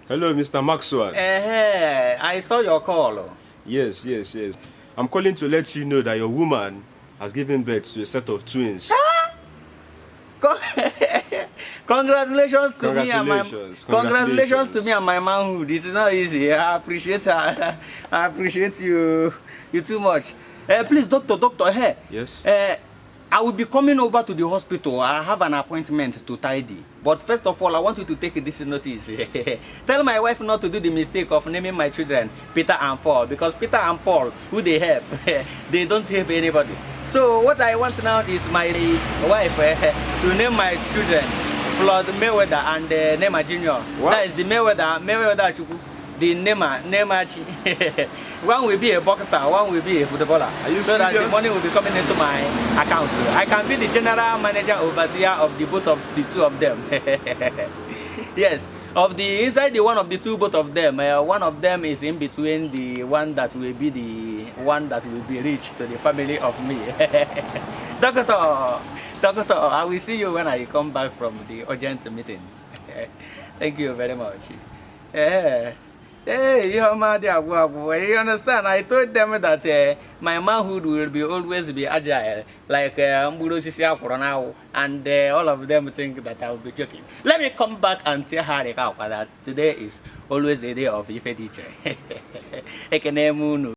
Hello, Mr. Maxwell. I saw your call. Yes. I'm calling to let you know that your woman has given birth to a set of twins. Co- Congratulations to me and my Congratulations to me and my manhood. This is not easy. I appreciate I appreciate you too much. Please, doctor, hey. Yes. I will be coming over to the hospital. I have an appointment to tidy. But first of all, I want you to take this notice. Tell my wife not to do the mistake of naming my children Peter and Paul, because Peter and Paul, who they help, they don't help anybody. So what I want now is my wife to name my children Floyd Mayweather and Neymar Jr. What? That is the Mayweather Chukwu, the Neymar. One will be a boxer, one will be a footballer. Are you so serious? that the money will be coming into my account. I can be the general manager overseer of the both of the two of them. Yes, of the inside the one of the two, both of them. One of them is in between the one that will be the one that will be rich to the family of me. Doctor, I will see you when I come back from the urgent meeting. Thank you very much. Hey, you understand? I told them that my manhood will always be agile, like and all of them think that I will be joking. Let me come back and tell her that today is always a day of Ife teacher.